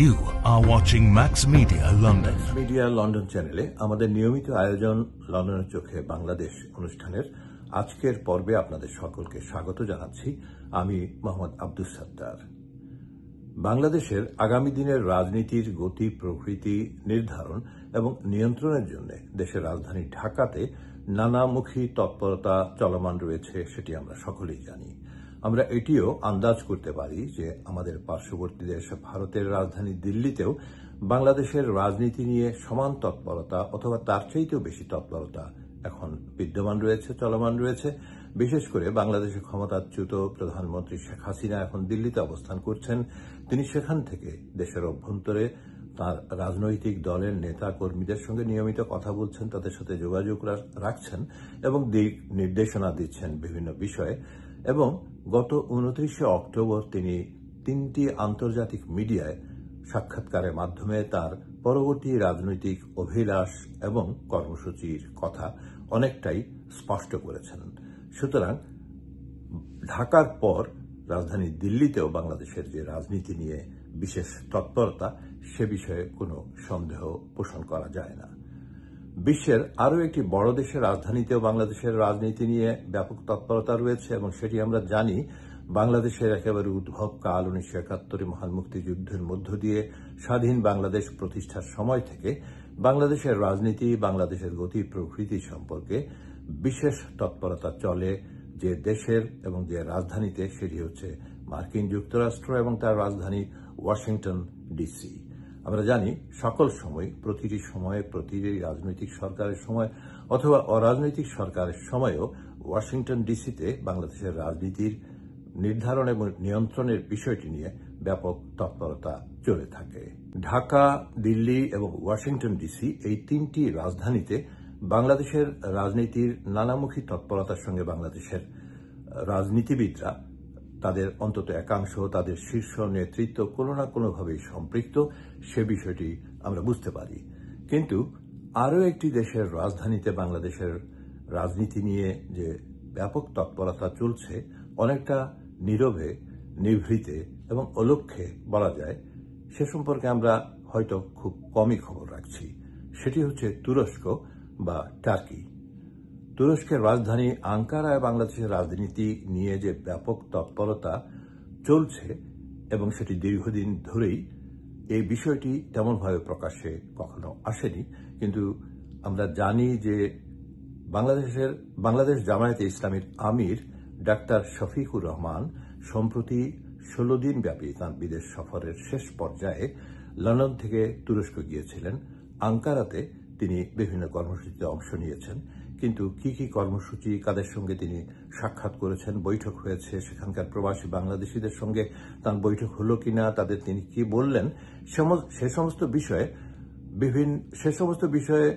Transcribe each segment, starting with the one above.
You are watching Max Media London. Max media London চ্যানেলে আমাদের নিয়মিত আয়োজন লন্ডনের চোখে বাংলাদেশ অনুষ্ঠানের আজকের পর্বে আপনাদের সকলকে স্বাগত জানাচ্ছি। আমি মোহাম্মদ আব্দুস সাত্তার। বাংলাদেশের আগামী দিনের রাজনীতির গতি প্রকৃতি নির্ধারণ এবং নিয়ন্ত্রণের জন্য দেশের রাজধানী ঢাকাতে নানামুখী তৎপরতা চলমান রয়েছে, সেটি আমরা সকলেই জানি। আমরা এটিও আন্দাজ করতে পারি যে আমাদের পার্শ্ববর্তী দেশ ভারতের রাজধানী দিল্লিতেও বাংলাদেশের রাজনীতি নিয়ে সমান তৎপরতা অথবা তার চাইতেও বেশি তৎপরতা এখন বিদ্যমান রয়েছে, চলমান রয়েছে। বিশেষ করে বাংলাদেশের ক্ষমতাচ্যুত প্রধানমন্ত্রী শেখ হাসিনা এখন দিল্লিতে অবস্থান করছেন। তিনি সেখান থেকে দেশের অভ্যন্তরে তার রাজনৈতিক দলের নেতা কর্মীদের সঙ্গে নিয়মিত কথা বলছেন, তাদের সাথে যোগাযোগ রাখছেন এবং দিক নির্দেশনা দিচ্ছেন বিভিন্ন বিষয়ে। এবং গত 29 অক্টোবর তিনি 3টি আন্তর্জাতিক মিডিয়ায় সাক্ষাৎকারের মাধ্যমে তার পরবর্তী রাজনৈতিক অভিলাষ এবং কর্মসূচির কথা অনেকটাই স্পষ্ট করেছেন। সুতরাং ঢাকার পর রাজধানী দিল্লিতেও বাংলাদেশের যে রাজনীতি নিয়ে বিশেষ তৎপরতা, সে বিষয়ে কোনো সন্দেহ পোষণ করা যায় না। বিশ্বের আরও একটি বড় দেশের রাজধানীতেও বাংলাদেশের রাজনীতি নিয়ে ব্যাপক তৎপরতা রয়েছে এবং সেটি আমরা জানি। বাংলাদেশের একেবারে উদ্ভব কাল 1971 মহান মুক্তিযুদ্ধের মধ্য দিয়ে স্বাধীন বাংলাদেশ প্রতিষ্ঠার সময় থেকে বাংলাদেশের রাজনীতি, বাংলাদেশের গতি প্রকৃতি সম্পর্কে বিশেষ তৎপরতা চলে যে দেশের এবং যে রাজধানীতে, সেটি হচ্ছে মার্কিন যুক্তরাষ্ট্র এবং তার রাজধানী ওয়াশিংটন ডিসি। আমরা জানি সকল সময়, প্রতিটি সময়ে, প্রতিটি রাজনৈতিক সরকারের সময় অথবা অরাজনৈতিক সরকারের সময়েও ওয়াশিংটন ডিসিতে বাংলাদেশের রাজনীতির নির্ধারণ এবং নিয়ন্ত্রণের বিষয়টি নিয়ে ব্যাপক তৎপরতা চলে থাকে। ঢাকা, দিল্লি এবং ওয়াশিংটন ডিসি, এই 3টি রাজধানীতে বাংলাদেশের রাজনীতির নানামুখী তৎপরতার সঙ্গে বাংলাদেশের রাজনীতিবিদরা, তাদের অন্তত একাংশ, তাদের শীর্ষ নেতৃত্ব কোনো না কোনোভাবেই সম্পৃক্ত, সে বিষয়টি আমরা বুঝতে পারি। কিন্তু আরও একটি দেশের রাজধানীতে বাংলাদেশের রাজনীতি নিয়ে যে ব্যাপক তৎপরতা চলছে, অনেকটা নীরবে, নিভৃতে এবং অলক্ষ্যে বলা যায়, সে সম্পর্কে আমরা হয়তো খুব কমই খবর রাখছি। সেটি হচ্ছে তুরস্ক বা টার্কি। তুরস্কের রাজধানী আঙ্কারায় বাংলাদেশের রাজনীতি নিয়ে যে ব্যাপক তৎপরতা চলছে এবং সেটি দীর্ঘদিন ধরেই, এই বিষয়টি তেমনভাবে প্রকাশ্যে কখনো আসেনি। কিন্তু আমরা জানি যে বাংলাদেশ জামায়াতে ইসলামীর আমির ডাক্তার শফিকুর রহমান সম্প্রতি 16 দিন ব্যাপী তাঁর বিদেশ সফরের শেষ পর্যায়ে লন্ডন থেকে তুরস্ক গিয়েছিলেন। আঙ্কারাতে তিনি বিভিন্ন কর্মসূচিতে অংশ নিয়েছেন। কিন্তু কি কি কর্মসূচি, কাদের সঙ্গে তিনি সাক্ষাৎ করেছেন, বৈঠক হয়েছে, সেখানকার প্রবাসী বাংলাদেশিদের সঙ্গে তার বৈঠক হলো কিনা, তাদের তিনি কি বললেন, সে সমস্ত বিষয়ে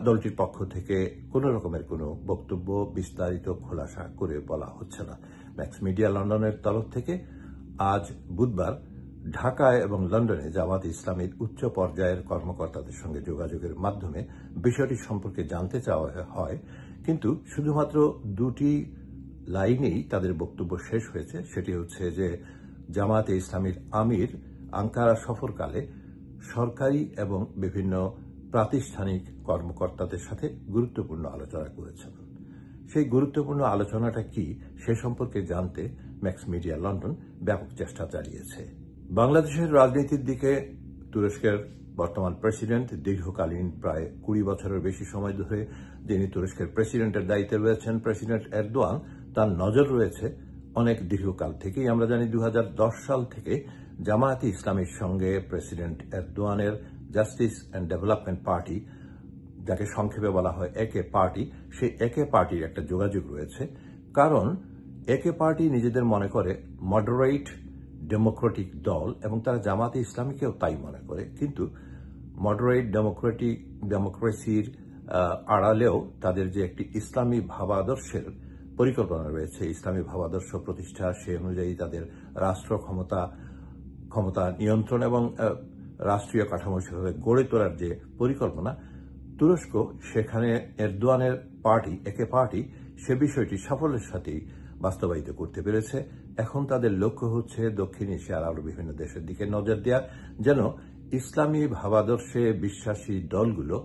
দলটির পক্ষ থেকে কোনো রকমের কোনো বক্তব্য বিস্তারিত খোলাসা করে বলা হচ্ছে না। ম্যাক্স মিডিয়া লন্ডনের তরফ থেকে আজ বুধবার ঢাকায় এবং লন্ডনে জামায়াতে ইসলামীর উচ্চ পর্যায়ের কর্মকর্তাদের সঙ্গে যোগাযোগের মাধ্যমে বিষয়টি সম্পর্কে জানতে চাওয়া হয়। কিন্তু শুধুমাত্র 2টি লাইনেই তাদের বক্তব্য শেষ হয়েছে। সেটি হচ্ছে যে জামায়াতে ইসলামীর আমির আঙ্কারা সফরকালে সরকারি এবং বিভিন্ন প্রাতিষ্ঠানিক কর্মকর্তাদের সাথে গুরুত্বপূর্ণ আলোচনা করেছেন। সেই গুরুত্বপূর্ণ আলোচনাটা কি, সে সম্পর্কে জানতে ম্যাক্স মিডিয়া লন্ডন ব্যাপক চেষ্টা চালিয়েছে। বাংলাদেশের রাজনীতির দিকে তুরস্কের বর্তমান প্রেসিডেন্ট, দীর্ঘকালীন প্রায় 20 বছরের বেশি সময় ধরে যিনি তুরস্কের প্রেসিডেন্টের দায়িত্বে রয়েছেন, প্রেসিডেন্ট এরদোয়ান, তার নজর রয়েছে অনেক দীর্ঘকাল থেকেই। আমরা জানি 2010 সাল থেকে জামায়াতে ইসলামীর সঙ্গে প্রেসিডেন্ট এরদোয়ানের জাস্টিস অ্যান্ড ডেভেলপমেন্ট পার্টি, যাকে সংক্ষেপে বলা হয় একে পার্টি, সেই একে পার্টির একটা যোগাযোগ রয়েছে। কারণ একে পার্টি নিজেদের মনে করে মডারেট ডেমোক্রেটিক দল এবং তারা জামায়াতে ইসলামীকেও তাই মনে করে। কিন্তু মডারেট ডেমোক্রেসির আড়ালেও তাদের যে একটি ইসলামী ভাবাদর্শের পরিকল্পনা রয়েছে, ইসলামী ভাবাদর্শ প্রতিষ্ঠা, সে অনুযায়ী তাদের রাষ্ট্র ক্ষমতা নিয়ন্ত্রণ এবং রাষ্ট্রীয় কাঠামো সেভাবে গড়ে তোলার যে পরিকল্পনা, তুরস্ক সেখানে এরদোয়ানের পার্টি, একে পার্টি, সে বিষয়টি সাফল্যের সাথেই বাস্তবায়িত করতে পেরেছে। এখন তাদের লক্ষ্য হচ্ছে দক্ষিণ এশিয়ার আরও বিভিন্ন দেশের দিকে নজর দেওয়া, যেন ইসলামী ভাবাদর্শে বিশ্বাসী দলগুলো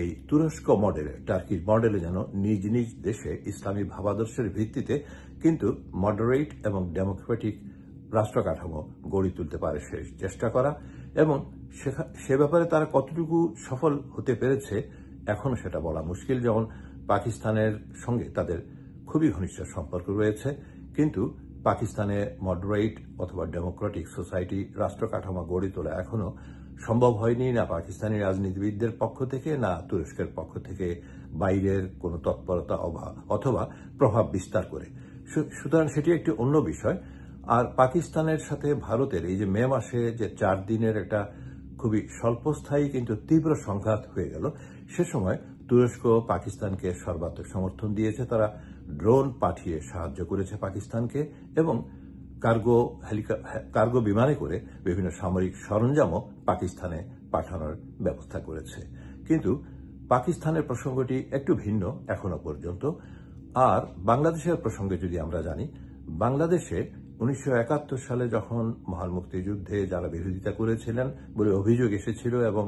এই তুরস্ক মডেলে, টার্কির মডেলে যেন নিজ নিজ দেশে ইসলামী ভাবাদর্শের ভিত্তিতে কিন্তু মডারেট এবং ডেমোক্রেটিক রাষ্ট্র কাঠামো গড়ে তুলতে পারে সে চেষ্টা করা, এবং সে ব্যাপারে তারা কতটুকু সফল হতে পেরেছে এখনো সেটা বলা মুশকিল। যেমন পাকিস্তানের সঙ্গে তাদের খুবই ঘনিষ্ঠ সম্পর্ক রয়েছে, কিন্তু পাকিস্তানে মডারেট অথবা ডেমোক্রেটিক সোসাইটি রাষ্ট্র কাঠামো গড়ে তোলা এখনো সম্ভব হয়নি, না পাকিস্তানি রাজনীতিবিদদের পক্ষ থেকে, না তুরস্কের পক্ষ থেকে বাইরের কোনো তৎপরতা অথবা প্রভাব বিস্তার করে। সুতরাং সেটি একটি অন্য বিষয়। আর পাকিস্তানের সাথে ভারতের এই যে মে মাসে যে 4 দিনের একটা খুবই স্বল্পস্থায়ী কিন্তু তীব্র সংঘাত হয়ে গেল, সে সময় তুরস্ক পাকিস্তানকে সর্বাত্মক সমর্থন দিয়েছে। তারা ড্রোন পাঠিয়ে সাহায্য করেছে পাকিস্তানকে, এবং কার্গো বিমানে করে বিভিন্ন সামরিক সরঞ্জামও পাকিস্তানে পাঠানোর ব্যবস্থা করেছে। কিন্তু পাকিস্তানের প্রসঙ্গটি একটু ভিন্ন এখনো পর্যন্ত। আর বাংলাদেশের প্রসঙ্গে যদি আমরা জানি, বাংলাদেশে 1971 সালে যখন মহান মুক্তিযুদ্ধে যারা বিরোধিতা করেছিলেন বলে অভিযোগ এসেছিল, এবং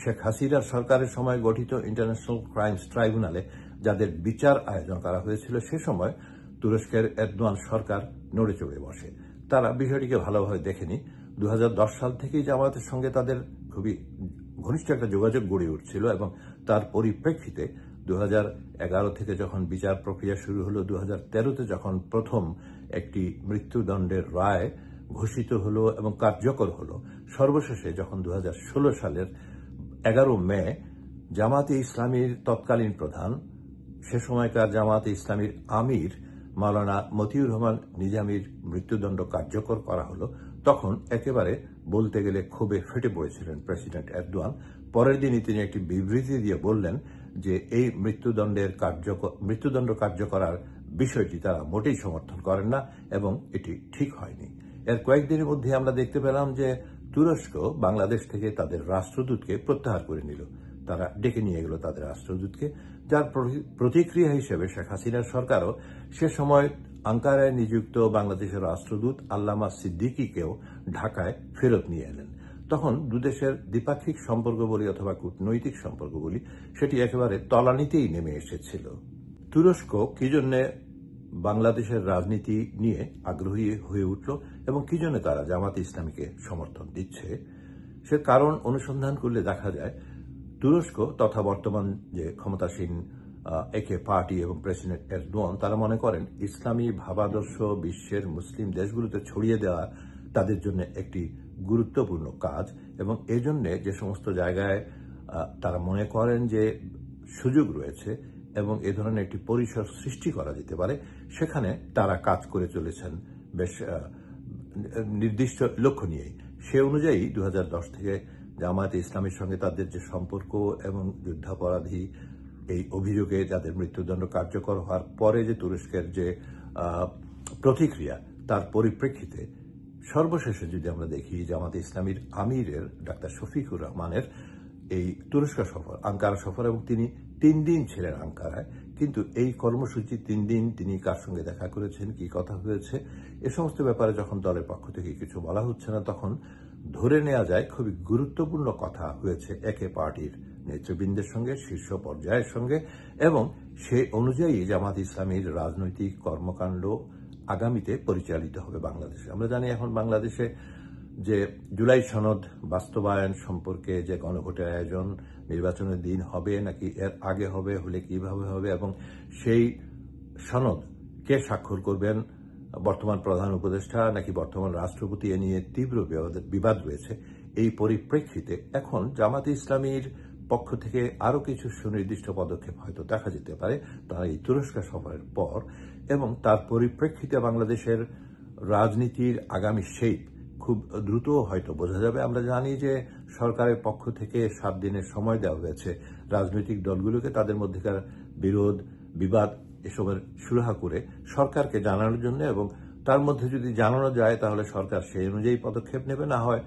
শেখ হাসিনার সরকারের সময় গঠিত ইন্টারন্যাশনাল ক্রাইমস ট্রাইব্যুনালে যাদের বিচার আয়োজন করা হয়েছিল, সে সময় তুরস্কের এরদোয়ান সরকার নড়ে চড়ে বসে। তারা বিষয়টিকে ভালোভাবে দেখেনি। 2010 সাল থেকেই জামায়াতের সঙ্গে তাদের খুবই ঘনিষ্ঠ একটা যোগাযোগ গড়ে উঠছিল, এবং তার পরিপ্রেক্ষিতে 2011 থেকে যখন বিচার প্রক্রিয়া শুরু হলো, 2013তে যখন প্রথম একটি মৃত্যুদণ্ডের রায় ঘোষিত হলো এবং কার্যকর হলো, সর্বশেষে যখন 2016 সালের 11 মে জামাতে ইসলামীর তৎকালীন প্রধান, সে সময়কার জামাতে ইসলামীর আমির মাওলানা মতিউর রহমান নিজামীর মৃত্যুদণ্ড কার্যকর করা হলো, তখন একেবারে বলতে গেলে ক্ষোভে ফেটে পড়েছিলেন প্রেসিডেন্ট এরদোয়ান। পরের দিনই তিনি একটি বিবৃতি দিয়ে বললেন যে এই মৃত্যুদণ্ড কার্যকরার বিষয়টি তারা মোটেই সমর্থন করেন না এবং এটি ঠিক হয়নি। এর কয়েকদিনের মধ্যে আমরা দেখতে পেলাম যে তুরস্ক বাংলাদেশ থেকে তাদের রাষ্ট্রদূতকে প্রত্যাহার করে নিল। তারা ডেকে নিয়ে গেল তাদের রাষ্ট্রদূতকে, যার প্রতিক্রিয়া হিসেবে শেখ হাসিনার সরকারও সে সময় আঙ্কারায় নিযুক্ত বাংলাদেশের রাষ্ট্রদূত আল্লামা সিদ্দিকীকেও ঢাকায় ফেরত নিয়ে এলেন। তখন দুদেশের দ্বিপাক্ষিক সম্পর্ক বলি অথবা কূটনৈতিক সম্পর্ক বলি, সেটি একেবারে তলানিতেই নেমে এসেছিল। তুরস্ক কি জন্য বাংলাদেশের রাজনীতি নিয়ে আগ্রহী হয়ে উঠল এবং কি জন্য তারা জামাতে ইসলামীকে সমর্থন দিচ্ছে, সে কারণ অনুসন্ধান করলে দেখা যায় তুরস্ক তথা বর্তমান যে ক্ষমতাসীন একে পার্টি এবং প্রেসিডেন্ট এরদোয়ান, তারা মনে করেন ইসলামী ভাবাদর্শ বিশ্বের মুসলিম দেশগুলোতে ছড়িয়ে দেওয়া তাদের জন্য একটি গুরুত্বপূর্ণ কাজ, এবং এজন্য যে সমস্ত জায়গায় তারা মনে করেন যে সুযোগ রয়েছে এবং এ ধরনের একটি পরিসর সৃষ্টি করা যেতে পারে, সেখানে তারা কাজ করে চলেছেন বেশ নির্দিষ্ট লক্ষ্য নিয়েই। সে অনুযায়ী 2010 থেকে জামায়াতে ইসলামীর সঙ্গে তাদের যে সম্পর্ক এবং যুদ্ধাপরাধী এই অভিযোগে যাদের মৃত্যুদণ্ড কার্যকর হওয়ার পরে যে তুরস্কের যে প্রতিক্রিয়া, তার পরিপ্রেক্ষিতে সর্বশেষে যদি আমরা দেখি জামাতে ইসলামীর আমিরের ডাক্তার শফিকুর রহমানের এই তুরস্ক সফর, আঙ্কারা সফর, এবং তিনি 3 দিন ছিলেন আঙ্কারায়, কিন্তু এই কর্মসূচি 3 দিন তিনি কার সঙ্গে দেখা করেছেন, কি কথা হয়েছে, এ সমস্ত ব্যাপারে যখন দলের পক্ষ থেকে কিছু বলা হচ্ছে না, তখন ধরে নেওয়া যায় খুবই গুরুত্বপূর্ণ কথা হয়েছে একে পার্টির নেতৃবৃন্দের সঙ্গে, শীর্ষ পর্যায়ের সঙ্গে, এবং সেই অনুযায়ী জামাত ইসলামীর রাজনৈতিক কর্মকাণ্ড আগামীতে পরিচালিত হবে বাংলাদেশে। আমরা জানি এখন বাংলাদেশে যে জুলাই সনদ বাস্তবায়ন সম্পর্কে যে গণভোটের আয়োজন, নির্বাচনের দিন হবে নাকি এর আগে হবে, হলে কিভাবে হবে, এবং সেই সনদ কে স্বাক্ষর করবেন, বর্তমান প্রধান উপদেষ্টা নাকি বর্তমান রাষ্ট্রপতি, এ নিয়ে তীব্র বিবাদ রয়েছে। এই পরিপ্রেক্ষিতে এখন জামাতে ইসলামীর পক্ষ থেকে আরও কিছু সুনির্দিষ্ট পদক্ষেপ হয়তো দেখা যেতে পারে তারা এই তুরস্ক সফরের পর, এবং তার পরিপ্রেক্ষিতে বাংলাদেশের রাজনীতির আগামী শেপ খুব দ্রুত হয়তো বোঝা যাবে। আমরা জানি যে সরকারের পক্ষ থেকে 7 দিনের সময় দেওয়া হয়েছে রাজনৈতিক দলগুলোকে তাদের মধ্যেকার বিরোধ বিবাদ এসবের সুরাহা করে সরকারকে জানানোর জন্য, এবং তার মধ্যে যদি জানানো যায় তাহলে সরকার সেই অনুযায়ী পদক্ষেপ নেবে। না হয়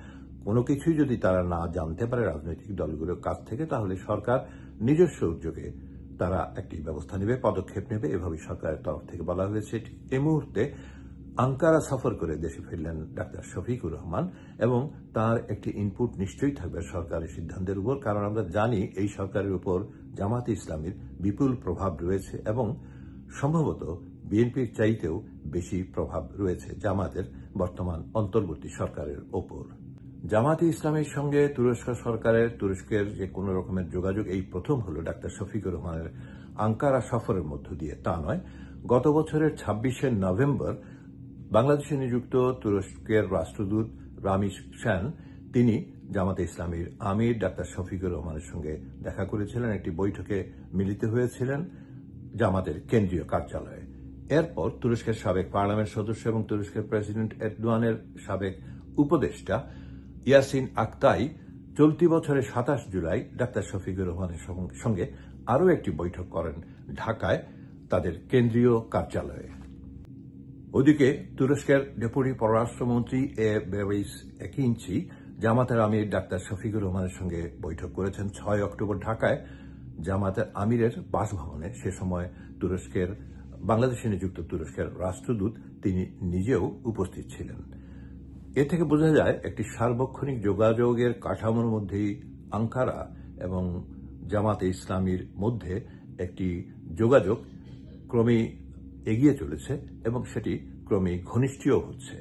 কোনো কিছুই যদি তারা না জানতে পারে রাজনৈতিক দলগুলোর কাছ থেকে, তাহলে সরকার নিজস্ব উদ্যোগে তারা একটি ব্যবস্থা নেবে, পদক্ষেপ নেবে, এভাবে সরকারের তরফ থেকে বলা হয়েছে। এই মুহূর্তে আঙ্কারা সফর করে দেশে ফিরলেন ডাক্তার শফিকুর রহমান এবং তার একটি ইনপুট নিশ্চয়ই থাকবে সরকারের সিদ্ধান্তের উপর, কারণ আমরা জানি এই সরকারের উপর জামাতে ইসলামীর বিপুল প্রভাব রয়েছে এবং সম্ভবত বিএনপির চাইতেও বেশি প্রভাব রয়েছে জামাতের বর্তমান অন্তর্বর্তী সরকারের ওপর। জামাতে ইসলামের সঙ্গে তুরস্কের যে কোনো রকমের যোগাযোগ এই প্রথম হলো ডাক্তার শফিকুর রহমানের আঙ্কারা সফরের মধ্য দিয়ে, তা নয়। গত বছরের 26শে নভেম্বর বাংলাদেশে নিযুক্ত তুরস্কের রাষ্ট্রদূত রামিজ শান তিনি জামাতে ইসলামীর আমির ডাক্তার শফিকুর রহমানের সঙ্গে দেখা করেছিলেন, একটি বৈঠকে মিলিত হয়েছিলেন জামাতের কেন্দ্রীয় কার্যালয়ে। এরপর তুরস্কের সাবেক পার্লামেন্ট সদস্য এবং তুরস্কের প্রেসিডেন্ট এরদোয়ানের সাবেক উপদেষ্টা ইয়াসিন আকতাই চলতি বছরের 27 জুলাই ডাক্তার শফিকুর রহমানের সঙ্গে আরও একটি বৈঠক করেন ঢাকায় তাদের কেন্দ্রীয় কার্যালয়ে। ওদিকে তুরস্কের ডেপুটি পররাষ্ট্রমন্ত্রী বেবিস একিঞ্চি জামাতের আমির ডাক্তার শফিকুর রহমানের সঙ্গে বৈঠক করেছেন 6 অক্টোবর ঢাকায় জামাতের আমিরের বাসভবনে। সে সময় বাংলাদেশে নিযুক্ত তুরস্কের রাষ্ট্রদূত তিনি নিজেও উপস্থিত ছিলেন। এ থেকে বোঝা যায় একটি সার্বক্ষণিক যোগাযোগের কাঠামোর মধ্যেই আঙ্কারা এবং জামাতে ইসলামীর মধ্যে একটি যোগাযোগ ক্রমেই এগিয়ে চলেছে এবং সেটি ক্রমেই ঘনিষ্ঠীয় হচ্ছে।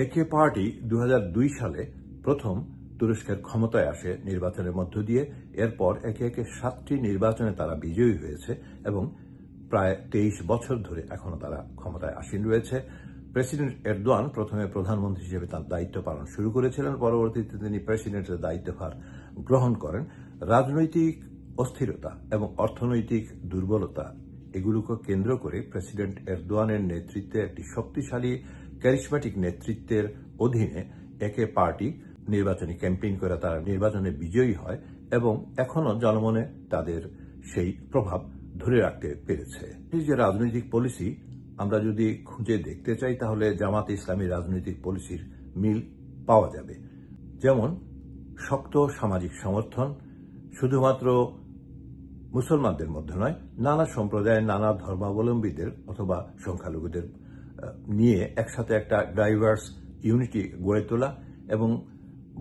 একে পার্টি 2002 সালে প্রথম তুরস্কের ক্ষমতায় আসে নির্বাচনের মধ্য দিয়ে। এরপর একে একে 7টি নির্বাচনে তারা বিজয়ী হয়েছে এবং প্রায় 23 বছর ধরে এখনো তারা ক্ষমতায় আসীন রয়েছে। প্রেসিডেন্ট এরদোয়ান প্রথমে প্রধানমন্ত্রী হিসেবে তার দায়িত্ব পালন শুরু করেছিলেন, পরবর্তীতে তিনি প্রেসিডেন্টের দায়িত্বভার গ্রহণ করেন। রাজনৈতিক অস্থিরতা এবং অর্থনৈতিক দুর্বলতা এগুলোকে কেন্দ্র করে প্রেসিডেন্ট এরদোয়ানের নেতৃত্বে একটি শক্তিশালী ক্যারিসমেটিক নেতৃত্বের অধীনে একে পার্টি নির্বাচনী ক্যাম্পেইন করে তারা নির্বাচনে বিজয়ী হয় এবং এখনো জনমনে তাদের সেই প্রভাব ধরে রাখতে পেরেছে। এই যে রাজনৈতিক পলিসি আমরা যদি খুঁজে দেখতে চাই তাহলে জামাতে ইসলামী রাজনৈতিক পলিসির মিল পাওয়া যাবে। যেমন শক্ত সামাজিক সমর্থন, শুধুমাত্র মুসলমানদের মধ্যে নয়, নানা সম্প্রদায়ের নানা ধর্মাবলম্বীদের অথবা সংখ্যালঘুদের নিয়ে একসাথে একটা ডাইভার্স ইউনিটি গড়ে তোলা এবং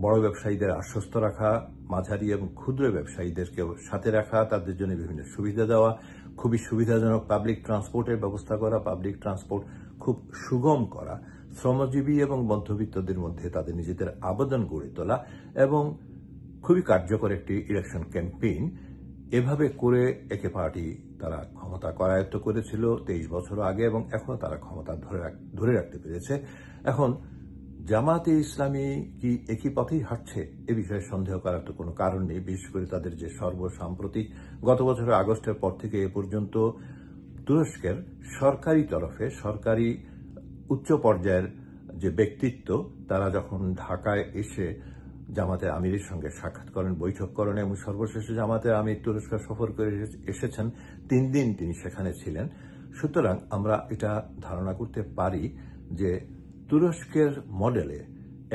বড় ব্যবসায়ীদের আশ্বস্ত রাখা, মাঝারি এবং ক্ষুদ্র ব্যবসায়ীদেরকেও সাথে রাখা, তাদের জন্য বিভিন্ন সুবিধা দেওয়া, খুবই সুবিধাজনক পাবলিক ট্রান্সপোর্টের ব্যবস্থা করা, পাবলিক ট্রান্সপোর্ট খুব সুগম করা, শ্রমজীবী এবং মধ্যবিত্তদের মধ্যে তাদের নিজেদের আবেদন গড়ে তোলা এবং খুবই কার্যকর একটি ইলেকশন ক্যাম্পেইন। এভাবে করে একে পার্টি তারা ক্ষমতা করায়ত্ত করেছিল 23 বছর আগে এবং এখনো তারা ক্ষমতা ধরে রাখতে পেরেছে। এখন জামাতে ইসলামী কি একই পথেই হাঁটছে এ বিষয়ে সন্দেহ করার তো কোনো কারণ নেই। বিশেষ করে তাদের যে সর্বসাম্প্রতিক গত বছরের আগস্টের পর থেকে এ পর্যন্ত তুরস্কের সরকারি তরফে সরকারি উচ্চ পর্যায়ের যে ব্যক্তিত্ব তারা যখন ঢাকায় এসে জামাতে আমিরের সঙ্গে সাক্ষাৎ করেন, বৈঠক করেন এবং সর্বশেষে জামাতে আমির তুরস্ক সফর করে এসেছেন, 3 দিন তিনি সেখানে ছিলেন। সুতরাং আমরা এটা ধারণা করতে পারি যে তুরস্কের মডেলে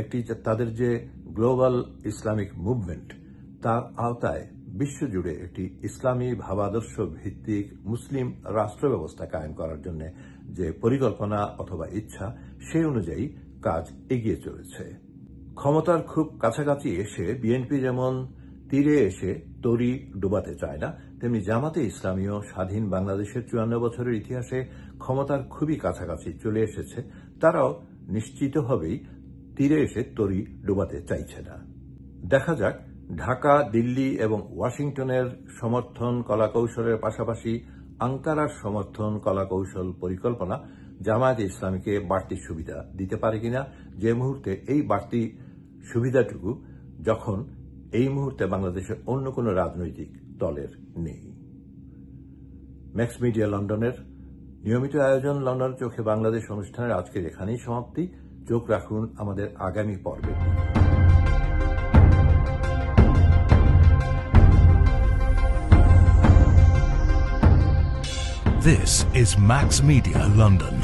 একটি তাদের যে গ্লোবাল ইসলামিক মুভমেন্ট তার আওতায় বিশ্বজুড়ে একটি ইসলামী ভাবাদর্শ ভিত্তিক মুসলিম রাষ্ট্র ব্যবস্থা কায়েম করার জন্য যে পরিকল্পনা অথবা ইচ্ছা সেই অনুযায়ী কাজ এগিয়ে চলেছে। ক্ষমতার খুব কাছাকাছি এসে বিএনপি যেমন তীরে এসে তরি ডুবাতে চায় না, তেমনি জামাতে ইসলামীও স্বাধীন বাংলাদেশের 54 বছরের ইতিহাসে ক্ষমতার খুবই কাছাকাছি চলে এসেছে। তারাও নিশ্চিতভাবেই তীরে এসে তরি ডুবাতে চাইছে না। দেখা যাক ঢাকা, দিল্লি এবং ওয়াশিংটনের সমর্থন কলাকৌশলের পাশাপাশি আঙ্কারার সমর্থন কলাকৌশল পরিকল্পনা জামায়াতে ইসলামীকে বাড়তি সুবিধা দিতে পারে কিনা, যে মুহূর্তে এই বাড়তি সুবিধাটুকু যখন এই মুহূর্তে বাংলাদেশের অন্য কোনো রাজনৈতিক দলের নেই। ম্যাক্স মিডিয়া লন্ডনের নিয়মিত আয়োজন লন্ডন চোখে বাংলাদেশ অনুষ্ঠানের আজকের এখানেই সমাপ্তি। চোখ রাখুন আমাদের আগামী পর্বে। This is Max Media London.